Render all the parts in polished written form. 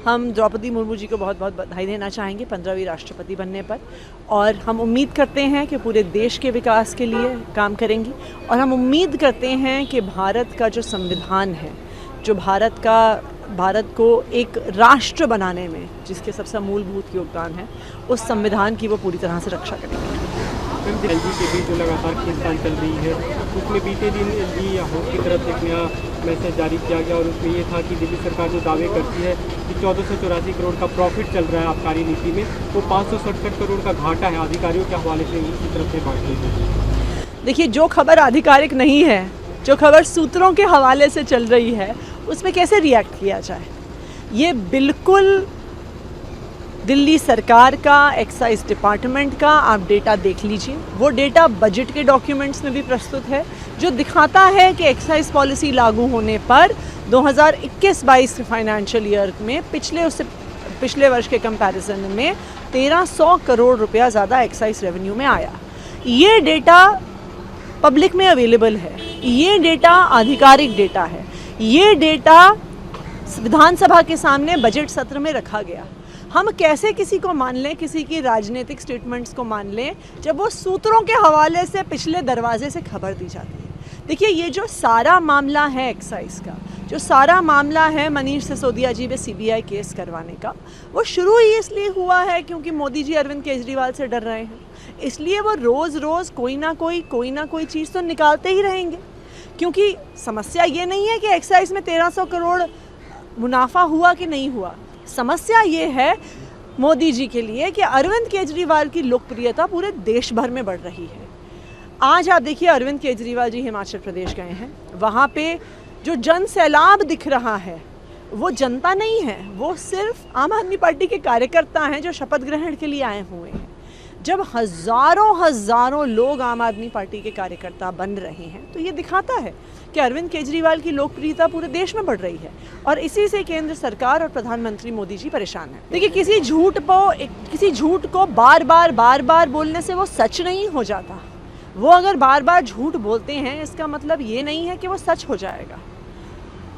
हम द्रौपदी मुर्मू जी को बहुत बहुत बधाई देना चाहेंगे 15वीं राष्ट्रपति बनने पर, और हम उम्मीद करते हैं कि पूरे देश के विकास के लिए काम करेंगी, और हम उम्मीद करते हैं कि भारत का जो संविधान है, जो भारत को एक राष्ट्र बनाने में जिसके सबसे मूलभूत योगदान है, उस संविधान की वो पूरी तरह से रक्षा करेंगे। एलजी के बीच जो लगातार खींचतान चल रही है, उसमें बीते दिन एलजी हाउस की तरफ एक नया मैसेज जारी किया गया, और उसमें ये था कि दिल्ली सरकार जो दावे करती है कि 1484 करोड़ का प्रॉफिट चल रहा है आबकारी नीति में, वो 567 करोड़ का घाटा है अधिकारियों के हवाले से उनकी तरफ से बांट दी। देखिए, जो खबर आधिकारिक नहीं है, जो खबर सूत्रों के हवाले से चल रही है, उसमें कैसे रिएक्ट किया जाए। ये बिल्कुल दिल्ली सरकार का, एक्साइज डिपार्टमेंट का आप डेटा देख लीजिए। वो डेटा बजट के डॉक्यूमेंट्स में भी प्रस्तुत है, जो दिखाता है कि एक्साइज पॉलिसी लागू होने पर 2021-22 फाइनेंशियल ईयर में पिछले वर्ष के कंपैरिजन में 1300 करोड़ रुपया ज़्यादा एक्साइज रेवेन्यू में आया। ये डेटा पब्लिक में अवेलेबल है, ये डेटा आधिकारिक डेटा है, ये डेटा विधानसभा के सामने बजट सत्र में रखा गया। हम कैसे किसी को मान लें, किसी की राजनीतिक स्टेटमेंट्स को मान लें, जब वो सूत्रों के हवाले से पिछले दरवाजे से खबर दी जाती है। देखिए, ये जो सारा मामला है एक्साइज का, जो सारा मामला है मनीष सिसोदिया जी पे सीबीआई केस करवाने का, वो शुरू ही इसलिए हुआ है क्योंकि मोदी जी अरविंद केजरीवाल से डर रहे हैं। इसलिए वो रोज़ रोज़ कोई ना कोई चीज़ तो निकालते ही रहेंगे, क्योंकि समस्या ये नहीं है कि एक्साइज में 1300 करोड़ मुनाफा हुआ कि नहीं हुआ। समस्या ये है मोदी जी के लिए कि अरविंद केजरीवाल की लोकप्रियता पूरे देश भर में बढ़ रही है। आज आप देखिए, अरविंद केजरीवाल जी हिमाचल प्रदेश गए हैं, वहाँ पे जो जन सैलाब दिख रहा है वो जनता नहीं है, वो सिर्फ आम आदमी पार्टी के कार्यकर्ता हैं जो शपथ ग्रहण के लिए आए हुए हैं। जब हज़ारों लोग आम आदमी पार्टी के कार्यकर्ता बन रहे हैं, तो ये दिखाता है कि अरविंद केजरीवाल की लोकप्रियता पूरे देश में बढ़ रही है, और इसी से केंद्र सरकार और प्रधानमंत्री मोदी जी परेशान हैं। देखिए, किसी झूठ को बार बार बोलने से वो सच नहीं हो जाता। वो अगर बार बार झूठ बोलते हैं, इसका मतलब ये नहीं है कि वो सच हो जाएगा।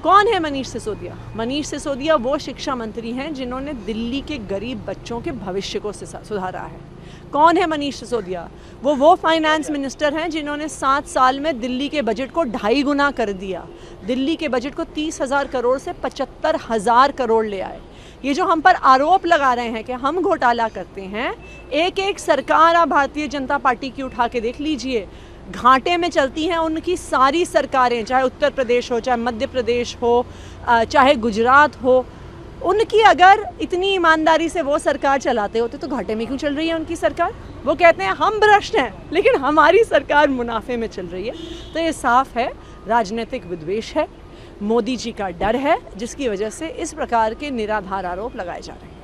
कौन है मनीष सिसोदिया? मनीष सिसोदिया वो शिक्षा मंत्री हैं जिन्होंने दिल्ली के गरीब बच्चों के भविष्य को सुधारा है। कौन है मनीष सिसोदिया? वो फाइनेंस मिनिस्टर हैं जिन्होंने 7 साल में दिल्ली के बजट को 2.5 गुना कर दिया। दिल्ली के बजट को 30,000 करोड़ से 75,000 करोड़ ले आए। ये जो हम पर आरोप लगा रहे हैं कि हम घोटाला करते हैं, एक सरकार आप भारतीय जनता पार्टी की उठा के देख लीजिए, घाटे में चलती हैं उनकी सारी सरकारें, चाहे उत्तर प्रदेश हो, चाहे मध्य प्रदेश हो, चाहे गुजरात हो। उनकी अगर इतनी ईमानदारी से वो सरकार चलाते होते तो घाटे में क्यों चल रही है उनकी सरकार? वो कहते हैं हम भ्रष्ट हैं, लेकिन हमारी सरकार मुनाफे में चल रही है। तो ये साफ है, राजनीतिक विद्वेष है, मोदी जी का डर है, जिसकी वजह से इस प्रकार के निराधार आरोप लगाए जा रहे हैं।